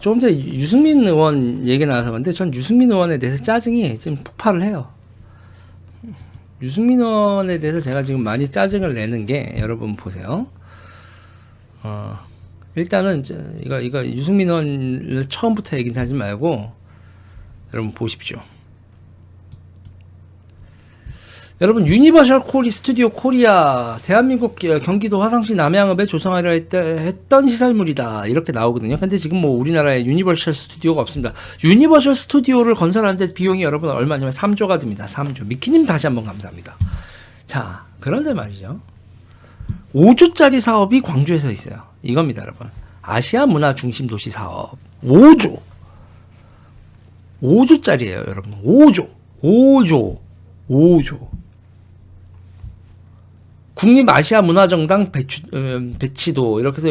조금 전에 유승민 의원 얘기 나와서 그런데 전 유승민 의원에 대해서 짜증이 지금 폭발을 해요. 유승민 의원에 대해서 제가 지금 많이 짜증을 내는 게 여러분 보세요. 일단은 이거 유승민 의원을 처음부터 얘기는 하지 말고 여러분 보십시오. 여러분 유니버셜 코리 스튜디오 코리아 대한민국 경기도 화성시 남양읍에 조성하려 했던 시설물이다 이렇게 나오거든요. 근데 지금 뭐 우리나라에 유니버셜 스튜디오가 없습니다. 유니버셜 스튜디오를 건설하는데 비용이 여러분 얼마냐면 3조가 듭니다. 3조. 미키님 다시 한번 감사합니다. 자, 그런데 말이죠. 5조짜리 사업이 광주에서 있어요. 이겁니다, 여러분. 아시아 문화 중심 도시 사업 5조. 5조짜리예요, 여러분. 5조. 국립 아시아 문화정당 배치도 이렇게 해서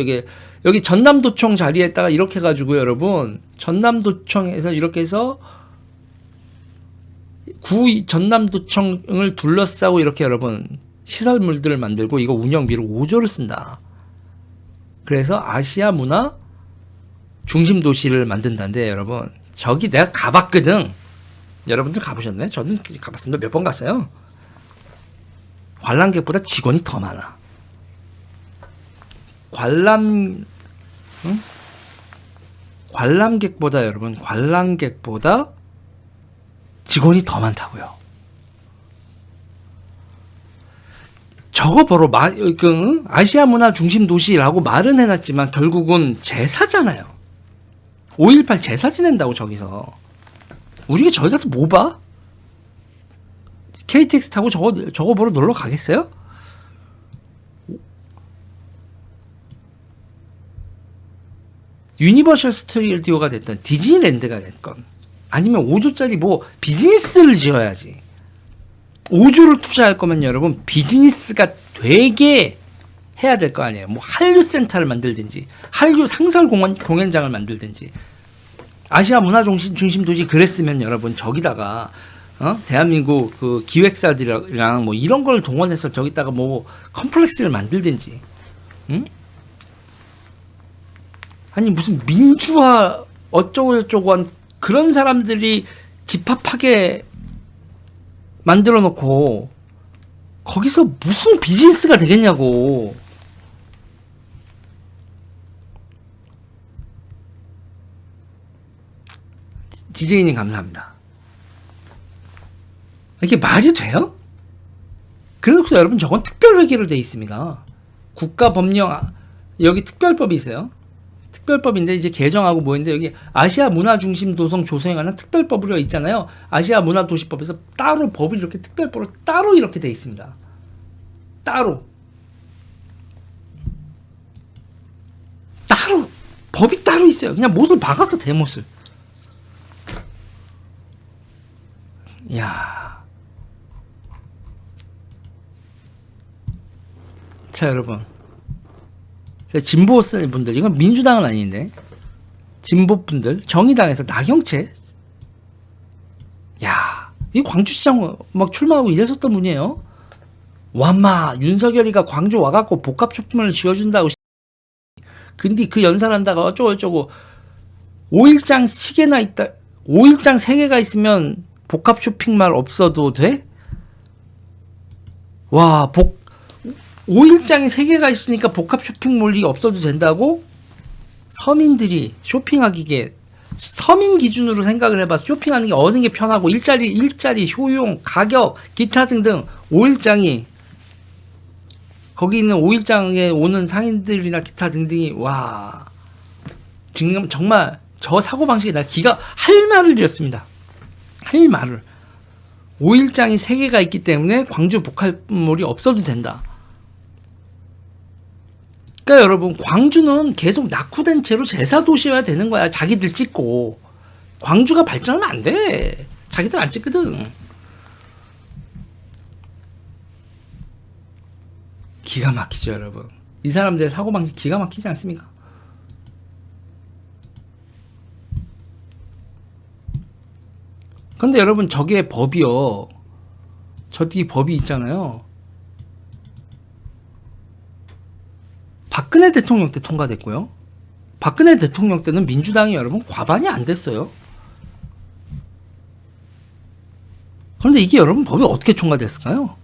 여기 전남도청 자리에다가 이렇게 해가지고 여러분 전남도청에서 이렇게 해서 전남도청을 둘러싸고 이렇게 여러분 시설물들을 만들고 이거 운영비로 5조를 쓴다. 그래서 아시아 문화 중심 도시를 만든다는데 여러분 저기 내가 가봤거든. 여러분들 가보셨나요? 저는 가봤습니다. 몇 번 갔어요. 관람객보다 직원이 더 많아. 관람객보다 여러분 관람객보다 직원이 더 많다고요. 저거 보러 아시아 문화 중심 도시라고 말은 해놨지만 결국은 제사잖아요. 5.18 제사 지낸다고 저기서. 우리가 저기 가서 뭐 봐? KTX 타고 저거 보러 놀러 가겠어요? 유니버셜 스튜디오가 됐던 디즈니랜드가 됐건 아니면 5조짜리 뭐 비즈니스를 지어야지. 5조를 투자할 거면 여러분 비즈니스가 되게 해야 될 거 아니에요. 뭐 한류 센터를 만들든지 한류 상설 공연장을 만들든지 아시아 문화 중심 도시 그랬으면 여러분 저기다가 대한민국 그 기획사들이랑 뭐 이런 걸 동원해서 저기다가 뭐 컴플렉스를 만들든지, 응? 아니 무슨 민주화 어쩌고 한 그런 사람들이 집합하게 만들어 놓고 거기서 무슨 비즈니스가 되겠냐고. DJ님 감사합니다. 이게 말이 돼요? 그래서 여러분 저건 특별회계로 되어 있습니다. 국가법령 여기 특별법이 있어요. 특별법인데 이제 개정하고 뭐인데 여기 아시아 문화 중심 도성 조성에 특별법으로 있잖아요. 아시아 문화 도시법에서 따로 법이 이렇게 특별법으로 따로 이렇게 되어 있습니다. 따로 법이 따로 있어요. 그냥 못을 박아서 대못을. 야. 자 여러분 진보 분들 이건 민주당은 아닌데 진보 분들 정의당에서 나경채 이 광주시장 막 출마하고 이랬었던 분이에요. 와마 윤석열이가 광주 와갖고 복합 쇼핑몰을 지어준다고 근데 그 연설한다가 어쩌고 5일장 3개가 있으면 복합 쇼핑몰 없어도 돼? 5일장이 3개가 있으니까 복합 쇼핑몰이 없어도 된다고? 서민들이 쇼핑하기에 서민 기준으로 생각을 해봐서 쇼핑하는 게 어느 게 편하고 일자리 효용 가격 기타 등등 5일장이 거기 있는 5일장에 오는 상인들이나 기타 등등이 지금 정말 저 사고방식에 나 할 말을 잃었습니다. 할 말을 5일장이 3개가 있기 때문에 광주 복합몰이 없어도 된다. 그러니까 여러분 광주는 계속 낙후된 채로 제사도시여야 되는 거야. 자기들 찍고 광주가 발전하면 안 돼. 자기들 안 찍거든. 기가 막히죠 여러분. 이 사람들의 사고방식 기가 막히지 않습니까? 근데 여러분 저게 법이요. 저 뒤에 법이 있잖아요. 박근혜 대통령 때 통과됐고요. 박근혜 대통령 때는 민주당이 여러분 과반이 안 됐어요. 그런데 이게 여러분 법이 어떻게 통과됐을까요?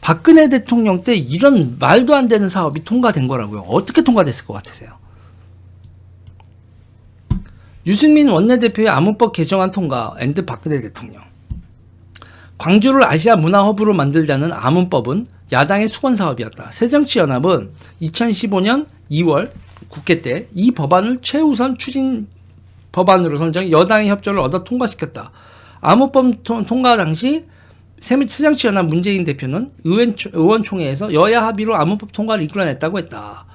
박근혜 대통령 때 이런 말도 안 되는 사업이 통과된 거라고요. 어떻게 통과됐을 것 같으세요? 유승민 원내대표의 암호법 개정안 통과 앤드 박근혜 대통령. 광주를 아시아 문화 허브로 만들자는 암호법은 야당의 수건 사업이었다. 새정치연합은 2015년 2월 국회 때 이 법안을 최우선 추진 법안으로 선정 여당의 협조를 얻어 통과시켰다. 암호법 통과 당시 새정치연합 문재인 대표는 의원총회에서 여야 합의로 암호법 통과를 이끌어냈다고 했다.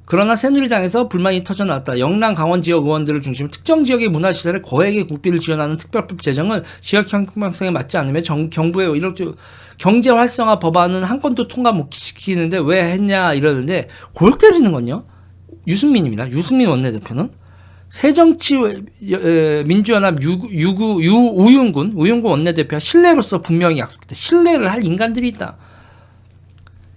그러나 새누리당에서 불만이 터져나왔다. 영남 강원 지역 의원들을 중심으로 특정 지역의 문화시설에 거액의 국비를 지원하는 특별법 제정은 지역 형평성에 맞지 않으며 정부의 경제 활성화 법안은 한 건도 통과 못 시키는데 왜 했냐 이러는데 골 때리는 건요. 유승민입니다. 유승민 원내대표는 새정치 민주연합 우윤군 원내대표와 신뢰로서 분명히 약속했다. 신뢰를 할 인간들이 있다.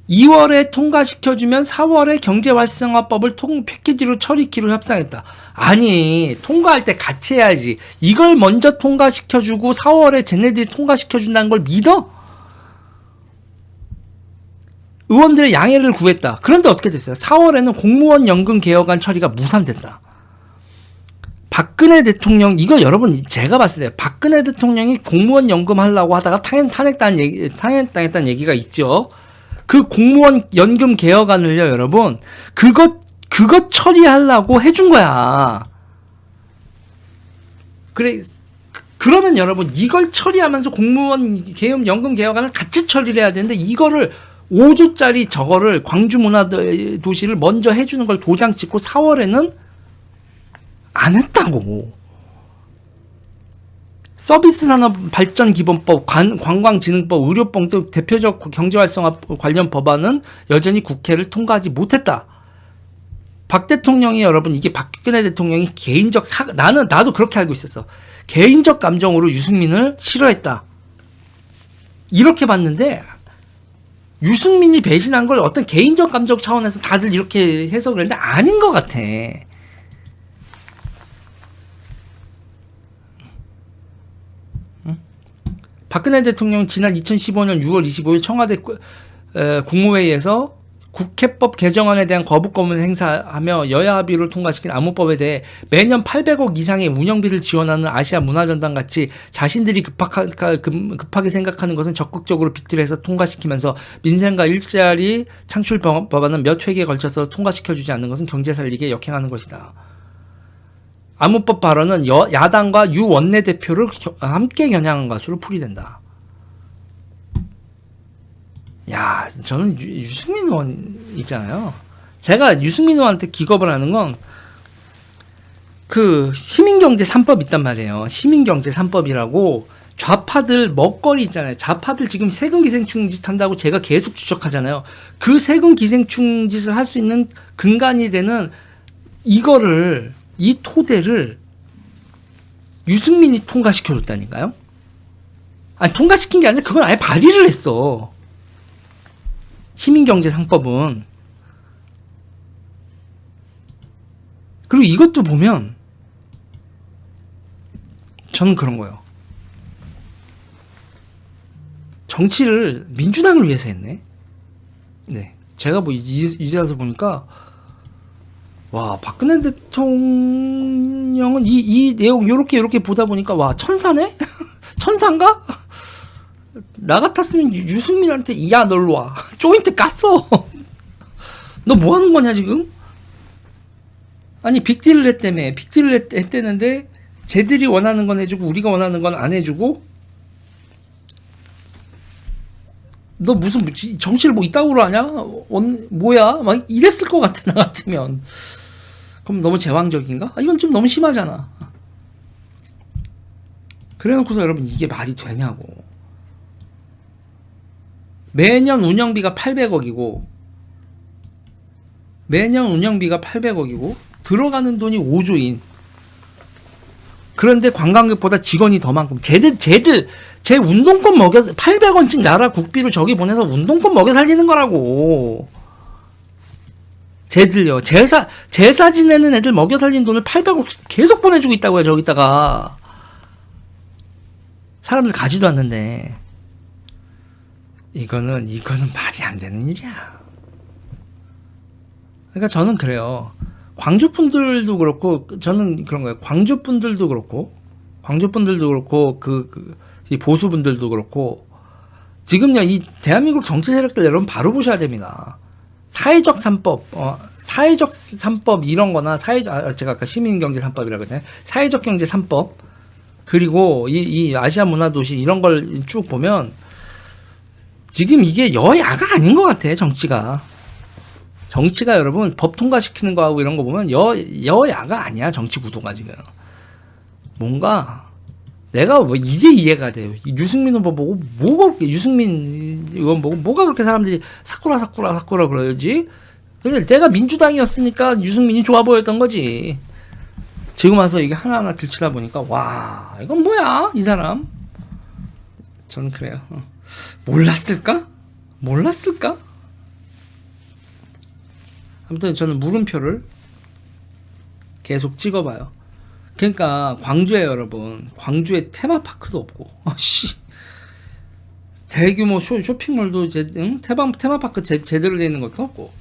2월에 통과시켜주면 4월에 경제활성화법을 패키지로 처리키로 협상했다. 아니 통과할 때 같이 해야지. 이걸 먼저 통과시켜주고 4월에 쟤네들이 통과시켜준다는 걸 믿어? 의원들의 양해를 구했다. 그런데 어떻게 됐어요? 4월에는 공무원 연금 개혁안 처리가 무산됐다. 박근혜 대통령 이거 여러분 제가 봤을 때 박근혜 대통령이 공무원 연금 하려고 하다가 탄핵당했다는 얘기가 있죠. 그 공무원 연금 개혁안을요, 여러분. 그것 처리하려고 해준 거야. 그래, 그러면 여러분, 이걸 처리하면서 공무원 연금 개혁안을 같이 처리를 해야 되는데, 이거를 5조짜리 저거를 광주문화도시를 먼저 해주는 걸 도장 찍고 4월에는 안 했다고. 서비스산업발전기본법, 관광진흥법, 의료법 등 대표적 경제활성화 관련 법안은 여전히 국회를 통과하지 못했다. 박 대통령이 여러분 이게 박근혜 대통령이 개인적 나도 그렇게 알고 있었어. 개인적 감정으로 유승민을 싫어했다. 이렇게 봤는데 유승민이 배신한 걸 어떤 개인적 감정 차원에서 다들 이렇게 해석을 했는데 아닌 것 같아. 박근혜 대통령 지난 2015년 6월 25일 청와대 국무회의에서 국회법 개정안에 대한 거부권을 행사하며 여야 합의를 통과시킨 암호법에 대해 매년 800억 이상의 운영비를 지원하는 아시아 문화전당 같이 자신들이 급하게 생각하는 것은 적극적으로 빅딜해서 통과시키면서 민생과 일자리 창출 법안은 몇 회기에 걸쳐서 통과시켜주지 않는 것은 경제 살리기에 역행하는 것이다. 암호법 발언은 야당과 유 원내대표를 함께 겨냥한 것으로 풀이된다. 야, 저는 유승민 의원 있잖아요. 제가 유승민 의원한테 기겁을 하는 건 그 시민경제 3법 있단 말이에요. 시민경제 3법이라고 좌파들 먹거리 있잖아요. 좌파들 지금 세금 기생충 짓 한다고 제가 계속 지적하잖아요. 그 세금 기생충 짓을 할 수 있는 근간이 되는 이 토대를 유승민이 통과시켜줬다니까요? 아니, 통과시킨 게 아니라 그건 아예 발의를 했어. 시민경제 상법은. 그리고 이것도 보면 저는 그런 거예요. 정치를 민주당을 위해서 했네. 네. 제가 이제 와서 보니까 와, 박근혜 대통령은 이 내용 요렇게 보다 보니까 와, 천사네? 천사인가? 나 같았으면 유승민한테 야, 널로 와. 조인트 깠어. 너 뭐 하는 거냐, 지금? 아니, 빅딜을 했다며. 빅딜을 했다는데 쟤들이 원하는 건 해주고 우리가 원하는 건 안 해주고 너 무슨 정치를 뭐 이따구로 하냐? 뭐야? 막 이랬을 것 같아, 나 같으면. 그럼 너무 제왕적인가? 이건 좀 너무 심하잖아. 그래놓고서 여러분 이게 말이 되냐고. 매년 운영비가 800억이고 들어가는 돈이 5조인. 그런데 관광객보다 직원이 더 많고 쟤 운동권 먹여 800원씩 나라 국비로 저기 보내서 운동권 먹여 살리는 거라고. 쟤들요. 제사 지내는 애들 먹여 살린 돈을 800억 계속 보내주고 있다고요. 저기다가 사람들 가지도 않는데 이거는 말이 안 되는 일이야. 그러니까 저는 그래요. 광주 분들도 그렇고 저는 그런 거예요. 광주 분들도 그렇고 이 보수 분들도 그렇고 지금요 이 대한민국 정치 세력들 여러분 바로 보셔야 됩니다. 사회적 3법, 사회적 3법 이런 거나 제가 아까 시민경제 3법이라고 했네. 사회적 경제 3법, 그리고 이 아시아 문화도시 이런 걸 쭉 보면 지금 이게 여야가 아닌 것 같아, 정치가 여러분, 법 통과시키는 거하고 이런 거 보면 여야가 아니야, 정치 구도가 지금. 뭔가, 내가 뭐 이제 이해가 돼요. 유승민 후보 보고, 유승민 의원 보고, 뭐가 그렇게 사람들이 사쿠라 그러지? 근데 내가 민주당이었으니까 유승민이 좋아 보였던 거지. 지금 와서 이게 하나하나 들치다 보니까, 와, 이건 뭐야, 이 사람? 저는 그래요. 몰랐을까? 아무튼 저는 물음표를 계속 찍어봐요. 그러니까 광주에 여러분, 광주에 테마파크도 없고, 대규모 쇼핑몰도 테마파크 제대로 되어 있는 것도 없고,